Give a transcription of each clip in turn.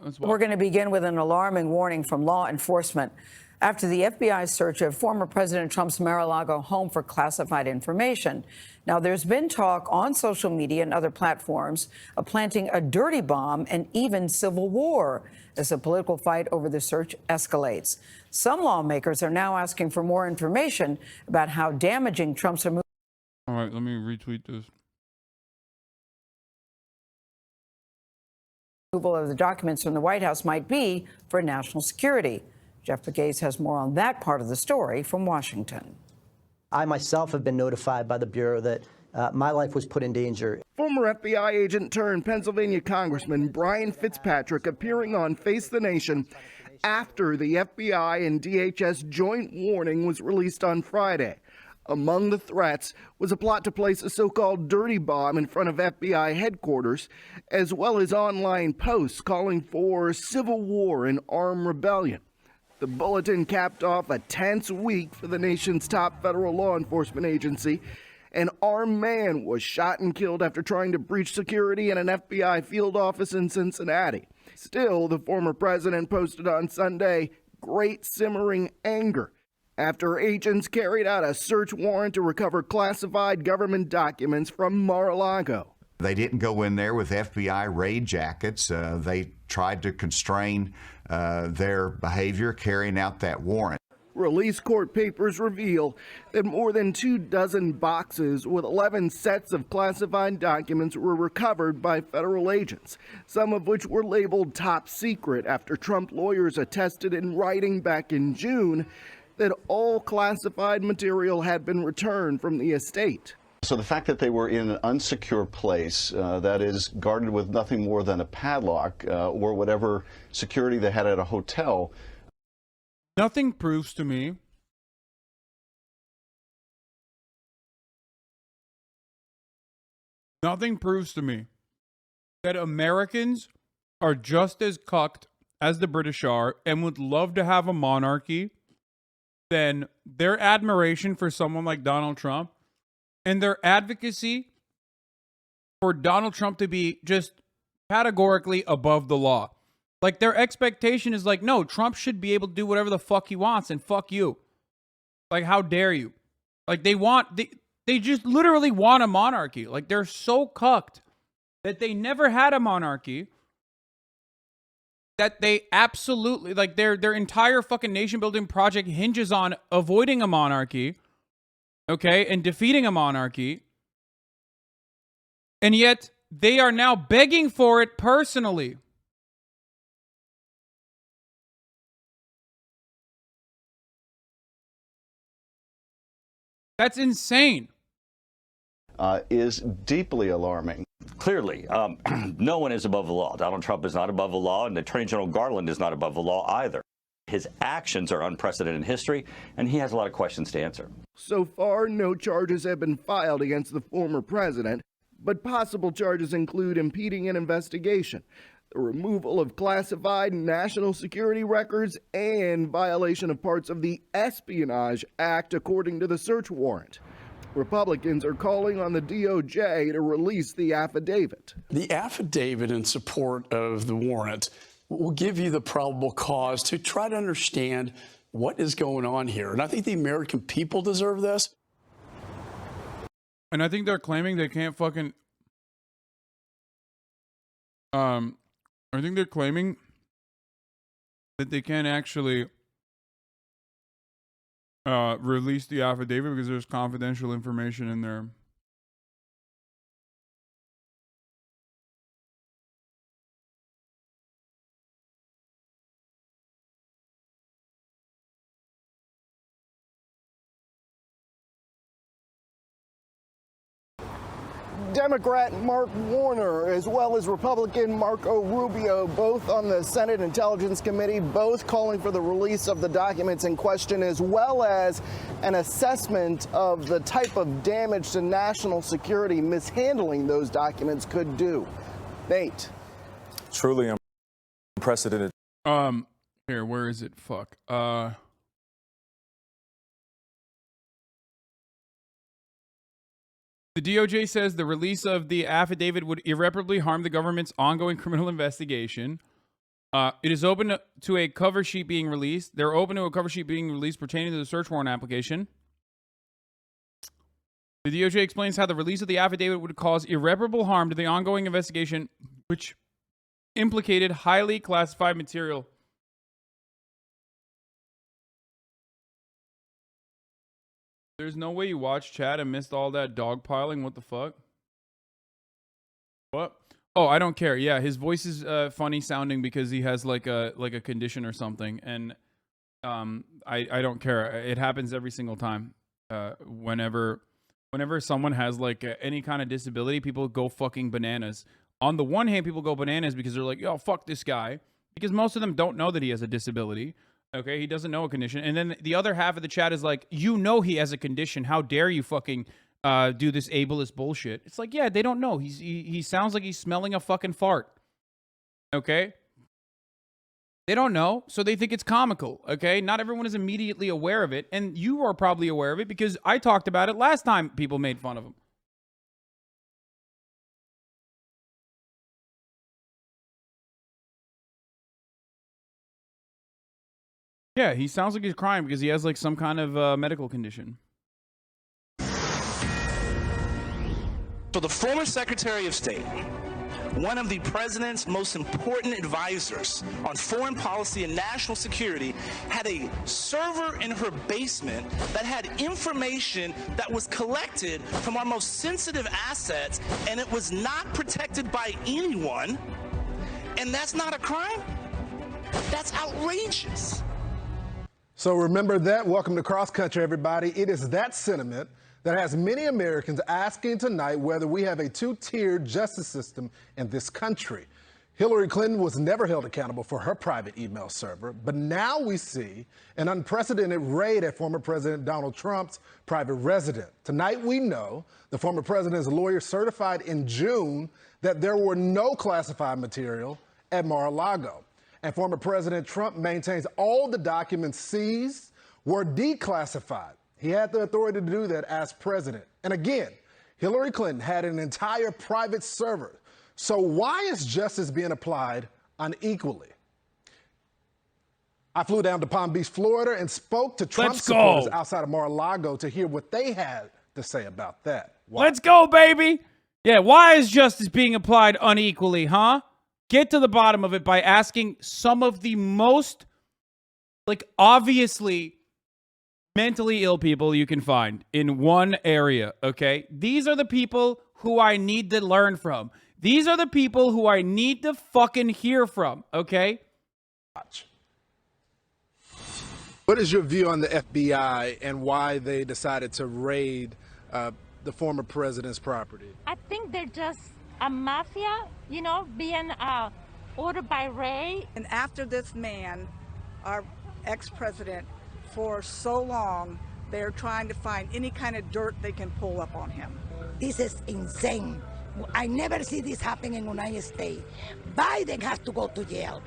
Let's watch. We're going to begin with an alarming warning from law enforcement after the FBI's search of former President Trump's Mar-a-Lago home for classified information. Now, there's been talk on social media and other platforms of planting a dirty bomb and even civil war as the political fight over the search escalates. Some lawmakers are now asking for more information about how damaging Trump's removal. All right, let me retweet this. Of the documents from the White House might be for national security. Jeff Pegues has more on that part of the story from Washington. I myself have been notified by the Bureau that my life was put in danger. Former FBI agent turned Pennsylvania Congressman Brian Fitzpatrick appearing on Face the Nation after the FBI and DHS joint warning was released on Friday. Among the threats was a plot to place a so-called dirty bomb in front of FBI headquarters, as well as online posts calling for civil war and armed rebellion. The bulletin capped off a tense week for the nation's top federal law enforcement agency. An armed man was shot and killed after trying to breach security in an FBI field office in Cincinnati. Still, the former president posted on Sunday great simmering anger after agents carried out a search warrant to recover classified government documents from Mar-a-Lago. They didn't go in there with FBI raid jackets. They tried to constrain their behavior carrying out that warrant. Released court papers reveal that more than 24 boxes with 11 sets of classified documents were recovered by federal agents, some of which were labeled top secret after Trump lawyers attested in writing back in June that all classified material had been returned from the estate. So the fact that they were in an unsecure place that is guarded with nothing more than a padlock or whatever security they had at a hotel. Nothing proves to me that Americans are just as cucked as the British are and would love to have a monarchy than their admiration for someone like Donald Trump and their advocacy for Donald Trump to be just categorically above the law. Like, their expectation is like, no, Trump should be able to do whatever the fuck he wants, and fuck you. Like, how dare you? Like, they just literally want a monarchy. Like, they're so cucked that they never had a monarchy, that they absolutely, like, their entire fucking nation building project hinges on avoiding a monarchy, okay, and defeating a monarchy. And yet they are now begging for it personally. That's insane. Is deeply alarming. Clearly, no one is above the law. Donald Trump is not above the law, and Attorney General Garland is not above the law either. His actions are unprecedented in history, and he has a lot of questions to answer. So far, no charges have been filed against the former president, but possible charges include impeding an investigation, the removal of classified national security records, and violation of parts of the Espionage Act, according to the search warrant. Republicans are calling on the DOJ to release the affidavit. The affidavit in support of the warrant will give you the probable cause to try to understand what is going on here. And I think the American people deserve this. And I think they're claiming they can't fucking... I think they're claiming that they can't actually release the affidavit because there's confidential information in there. Democrat Mark Warner, as well as Republican Marco Rubio, both on the Senate Intelligence Committee, both calling for the release of the documents in question, as well as an assessment of the type of damage to national security mishandling those documents could do. Nate. Truly unprecedented. Here, where is it? Fuck. The DOJ says the release of the affidavit would irreparably harm the government's ongoing criminal investigation. It is open to a cover sheet being released. They're open to a cover sheet being released pertaining to the search warrant application. The DOJ explains how the release of the affidavit would cause irreparable harm to the ongoing investigation, which implicated highly classified material. There's no way you watched chat and missed all that dogpiling. What the fuck? What? Oh, I don't care. Yeah, his voice is funny sounding because he has like a condition or something, and I don't care. It happens every single time. Whenever someone has like any kind of disability, people go fucking bananas. On the one hand, people go bananas because they're like, yo, fuck this guy. Because most of them don't know that he has a disability. Okay, he doesn't know a condition. And then the other half of the chat is like, you know he has a condition. How dare you fucking do this ableist bullshit? It's like, yeah, they don't know. He sounds like he's smelling a fucking fart. Okay? They don't know, so they think it's comical, okay? Not everyone is immediately aware of it, and you are probably aware of it because I talked about it last time people made fun of him. Yeah, he sounds like he's crying because he has like some kind of medical condition. So the former Secretary of State, one of the president's most important advisors on foreign policy and national security, had a server in her basement that had information that was collected from our most sensitive assets, and it was not protected by anyone. And that's not a crime? That's outrageous. So remember that. Welcome to Cross Country, everybody. It is that sentiment that has many Americans asking tonight whether we have a two-tiered justice system in this country. Hillary Clinton was never held accountable for her private email server, but now we see an unprecedented raid at former President Donald Trump's private residence. Tonight we know the former president's lawyer certified in June that there were no classified material at Mar-a-Lago. And former President Trump maintains all the documents seized were declassified. He had the authority to do that as president. And again, Hillary Clinton had an entire private server. So why is justice being applied unequally? I flew down to Palm Beach, Florida, and spoke to Trump supporters outside of Mar-a-Lago to hear what they had to say about that. Why? Let's go, baby. Yeah, why is justice being applied unequally, huh? Get to the bottom of it by asking some of the most, like, obviously mentally ill people you can find in one area, okay? These are the people who I need to learn from. These are the people who I need to fucking hear from, okay? What is your view on the FBI and why they decided to raid the former president's property? I think they're just a mafia, you know, being ordered by Ray. And after this man, our ex-president, for so long, they're trying to find any kind of dirt they can pull up on him. This is insane. I never see this happen in the United States. Biden has to go to jail.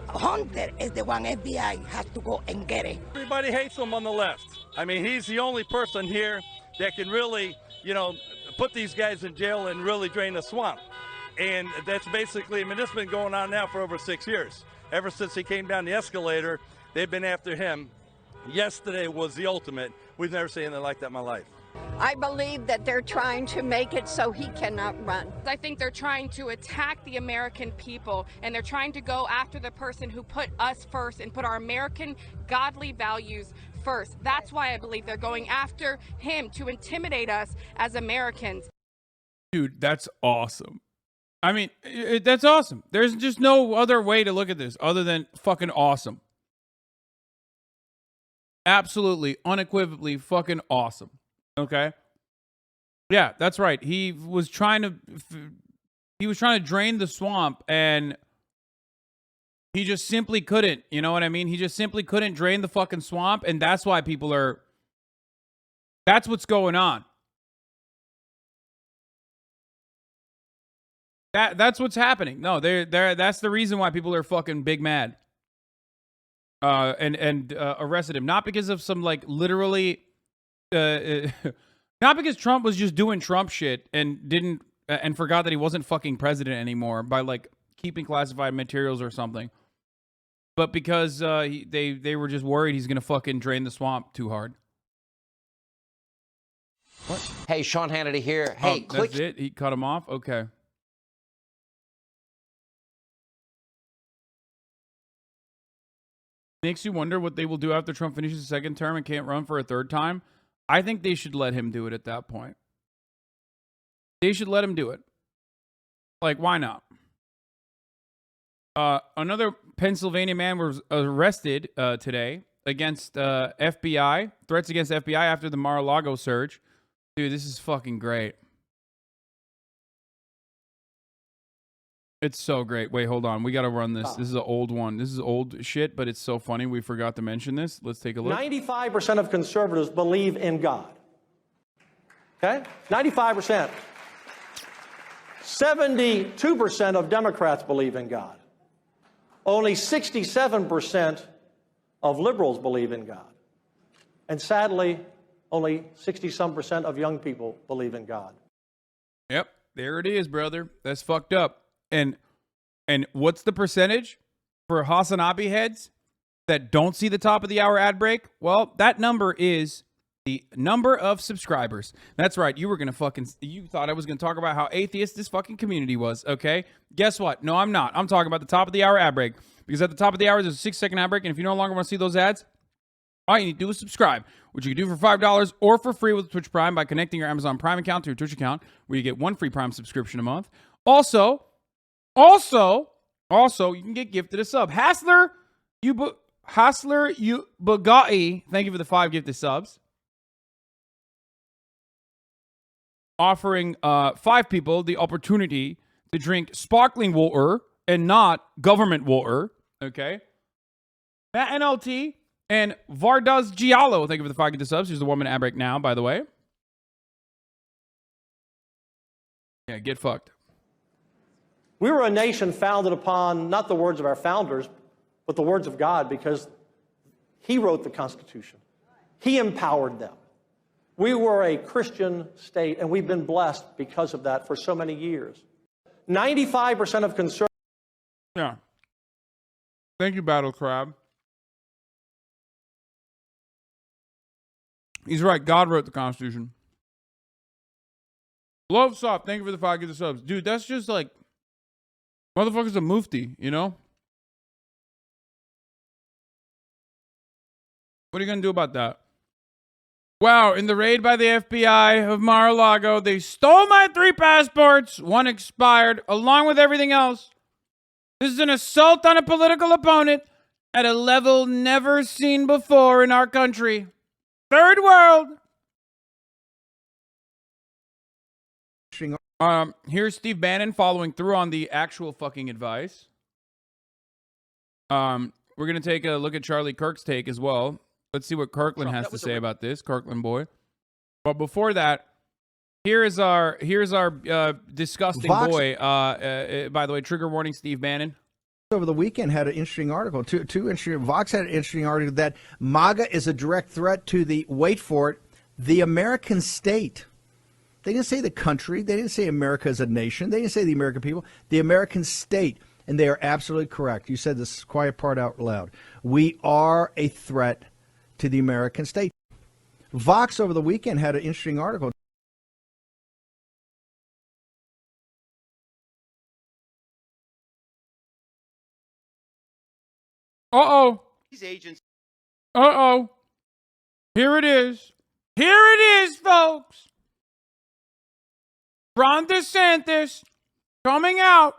Hunter is the one FBI has to go and get it. Everybody hates him on the left. I mean, he's the only person here that can really, you know, put these guys in jail and really drain the swamp. And that's basically, I mean, this has been going on now for over 6 years. Ever since he came down the escalator, they've been after him. Yesterday was the ultimate. We've never seen anything like that in my life. I believe that they're trying to make it so he cannot run. I think they're trying to attack the American people, and they're trying to go after the person who put us first and put our American godly values first. That's why I believe they're going after him to intimidate us as Americans. Dude, that's awesome. I mean, that's awesome. There's just no other way to look at this other than fucking awesome. Absolutely, unequivocally fucking awesome. Okay? Yeah, that's right. He was trying to drain the swamp, and he just simply couldn't. You know what I mean? He just simply couldn't drain the fucking swamp, and that's why people are... That's what's going on. That's what's happening. No, that's the reason why people are fucking big mad. And arrested him. Not because of some, like, literally... not because Trump was just doing Trump shit and didn't... and forgot that he wasn't fucking president anymore by, like, keeping classified materials or something. but because they were just worried he's gonna fucking drain the swamp too hard. What? Hey, Sean Hannity here. Hey, click. That's it? He cut him off? Okay. Makes you wonder what they will do after Trump finishes his second term and can't run for a third time. I think they should let him do it at that point. They should let him do it. Like, why not? Another Pennsylvania man was arrested today against FBI, threats against FBI after the Mar-a-Lago surge. Dude, this is fucking great. It's so great. Wait, hold on. We got to run this. This is an old one. This is old shit, but it's so funny. We forgot to mention this. Let's take a look. 95% of conservatives believe in God. Okay? 95%. 72% of Democrats believe in God. Only 67% of liberals believe in God. And sadly, only 60-some% of young people believe in God. Yep, there it is, brother. That's fucked up. And what's the percentage for Hasanabi heads that don't see the top of the hour ad break? Well, that number is the number of subscribers. That's right. You thought I was going to talk about how atheist this fucking community was, okay? Guess what? No, I'm not. I'm talking about the top of the hour ad break. Because at the top of the hour, there's a 6-second ad break. And if you no longer want to see those ads, all you need to do is subscribe, which you can do for $5 or for free with Twitch Prime by connecting your Amazon Prime account to your Twitch account, where you get one free Prime subscription a month. Also, you can get gifted a sub. Hassler, you Bugatti, thank you for the 5 gifted subs. Offering 5 people the opportunity to drink sparkling water and not government water. Okay. Matt NLT and Vardaz Giallo, thank you for the 5 gifted subs. Here's the 1-minute ad break now, by the way. Yeah, get fucked. We were a nation founded upon not the words of our founders, but the words of God, because He wrote the Constitution. He empowered them. We were a Christian state, and we've been blessed because of that for so many years. 95% of conservatives. Yeah. Thank you, Battle Crab. He's right. God wrote the Constitution. Love Soft, thank you for the 5 gifted subs. Dude, that's just like, motherfucker's a mufti, you know? What are you going to do about that? Wow, in the raid by the FBI of Mar-a-Lago, they stole my 3 passports. 1 expired, along with everything else. This is an assault on a political opponent at a level never seen before in our country. Third world. Here's Steve Bannon following through on the actual fucking advice. We're going to take a look at Charlie Kirk's take as well. Let's see what Kirkland has to say about this, Kirkland boy. But before that, here's our disgusting boy. By the way, trigger warning, Steve Bannon. Over the weekend had an interesting article. Two interesting. Vox had an interesting article that MAGA is a direct threat to the, wait for it, the American state. They didn't say the country. They didn't say America as a nation. They didn't say the American people. The American state. And they are absolutely correct. You said this quiet part out loud. We are a threat to the American state. Vox over the weekend had an interesting article. Uh-oh. These agents. Uh-oh. Here it is. Here it is, folks. Ron DeSantis coming out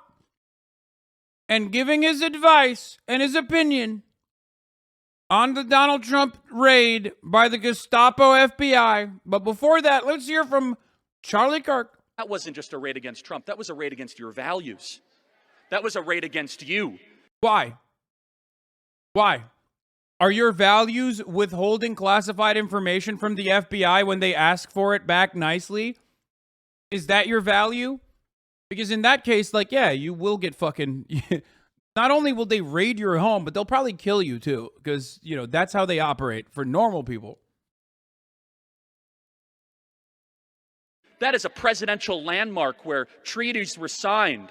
and giving his advice and his opinion on the Donald Trump raid by the Gestapo FBI. But before that, let's hear from Charlie Kirk. That wasn't just a raid against Trump. That was a raid against your values. That was a raid against you. Why? Why? Are your values withholding classified information from the FBI when they ask for it back nicely? Is that your value? Because in that case, like, yeah, you will get fucking... Not only will they raid your home, but they'll probably kill you too. Because, you know, that's how they operate for normal people. That is a presidential landmark where treaties were signed,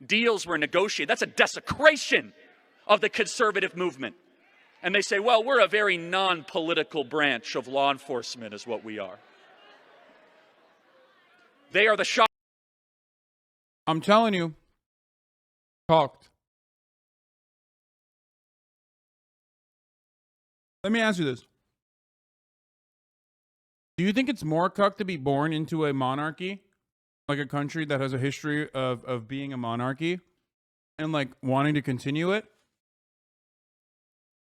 deals were negotiated. That's a desecration of the conservative movement. And they say, well, we're a very non-political branch of law enforcement is what we are. They are the shot. I'm telling you. Talked. Let me ask you this. Do you think it's more cuck to be born into a monarchy? Like a country that has a history of being a monarchy and like wanting to continue it?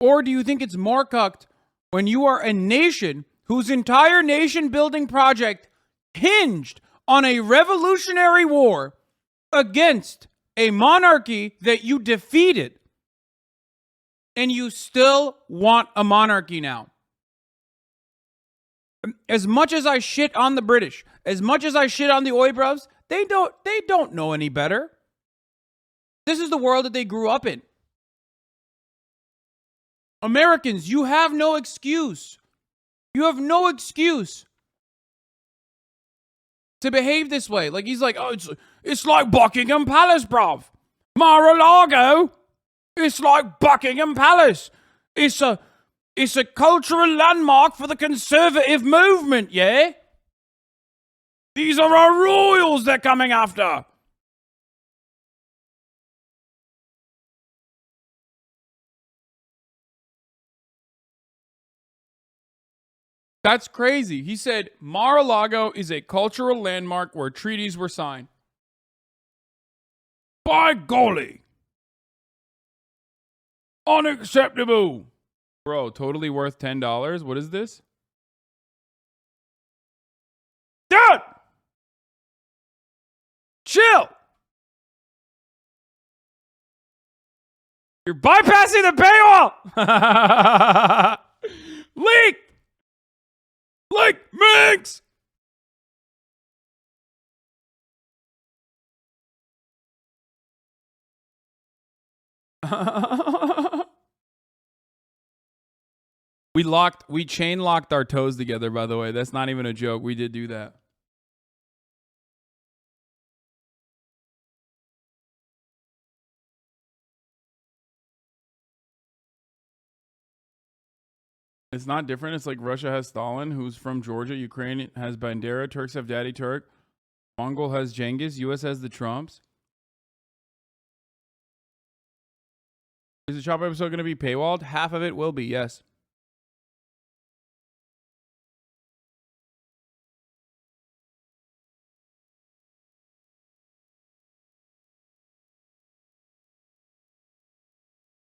Or do you think it's more cucked when you are a nation whose entire nation building project hinged on a revolutionary war against a monarchy that you defeated, and you still want a monarchy now? As much as I shit on the British, as much as I shit on the Oibrovs, they don't know any better. This is the world that they grew up in. Americans, you have no excuse. You have no excuse to behave this way. Like he's like, oh, it's like Buckingham Palace, bruv. Mar-a-Lago, it's like Buckingham Palace. It's a cultural landmark for the conservative movement, yeah? These are our royals they're coming after. That's crazy. He said Mar-a-Lago is a cultural landmark where treaties were signed. By golly. Unacceptable. Bro, totally worth $10. What is this? Dude! Chill! You're bypassing the paywall! Leak! Like Minx! We chain locked our toes together, by the way. That's not even a joke. We did do that. It's not different. It's like Russia has Stalin, who's from Georgia. Ukraine has Bandera. Turks have Daddy Turk. Mongol has Genghis. US has the Trumps. Is the Chop episode going to be paywalled? Half of it will be, yes.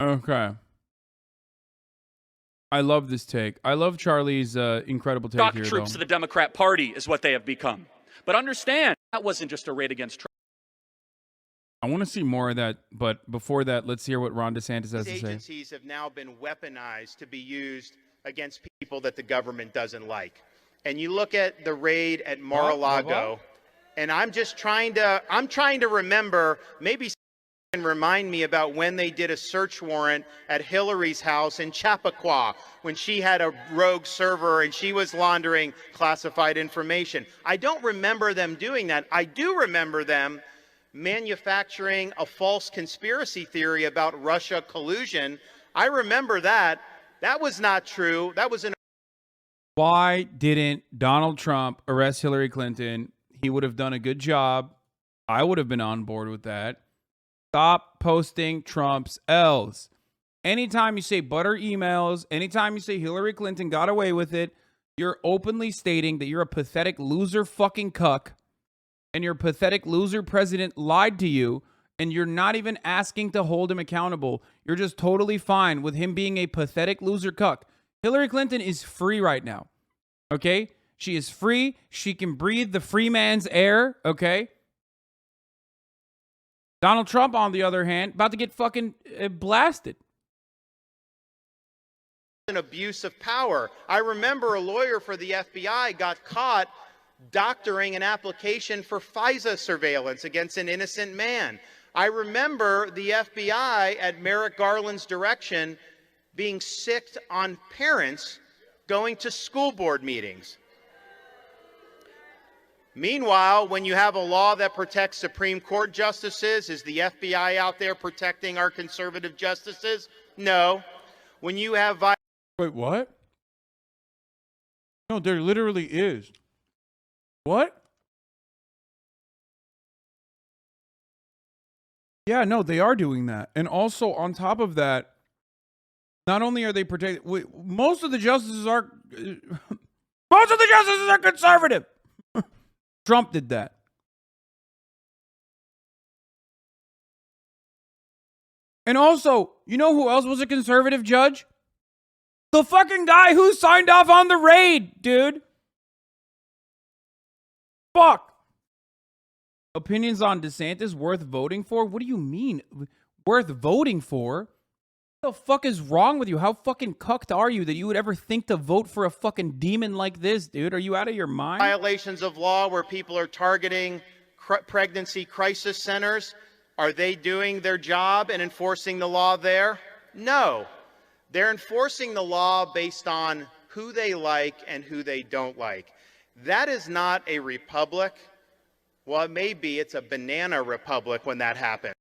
Okay. I love this take. I love Charlie's incredible take Shock here, troops though. of the Democrat Party is what they have become. But understand, that wasn't just a raid against Trump. I want to see more of that, but before that, let's hear what Ron DeSantis has to say. Agencies have now been weaponized to be used against people that the government doesn't like. And you look at the raid at Mar-a-Lago, and I'm trying to remember, maybe can remind me about when they did a search warrant at Hillary's house in Chappaqua when she had a rogue server and she was laundering classified information. I don't remember them doing that. I do remember them manufacturing a false conspiracy theory about Russia collusion. I remember that. That was not true. That was an... Why didn't Donald Trump arrest Hillary Clinton? He would have done a good job. I would have been on board with that. Stop posting Trump's L's. Anytime you say butter emails, anytime you say Hillary Clinton got away with it, you're openly stating that you're a pathetic loser fucking cuck, and your pathetic loser president lied to you, and you're not even asking to hold him accountable. You're just totally fine with him being a pathetic loser cuck. Hillary Clinton is free right now, okay? She is free. She can breathe the free man's air, okay? Donald Trump, on the other hand, about to get fucking blasted. An abuse of power. I remember a lawyer for the FBI got caught doctoring an application for FISA surveillance against an innocent man. I remember the FBI, at Merrick Garland's direction, being sick on parents going to school board meetings. Meanwhile, when you have a law that protects Supreme Court justices, is the FBI out there protecting our conservative justices? No. When you have Wait, what? No, there literally is. What? Yeah, no, they are doing that. And also, on top of that, not only are they protected, most of the justices are conservative. Trump did that. And also, you know who else was a conservative judge? The fucking guy who signed off on the raid, dude. Fuck. Opinions on DeSantis worth voting for? What do you mean? Worth voting for? What the fuck is wrong with you? How fucking cucked are you that you would ever think to vote for a fucking demon like this, dude? Are you out of your mind? violations of law where people are targeting pregnancy crisis centers, are they doing their job and enforcing the law there? No. They're enforcing the law based on who they like and who they don't like. That is not a republic. Well, it may be. It's a banana republic when that happens.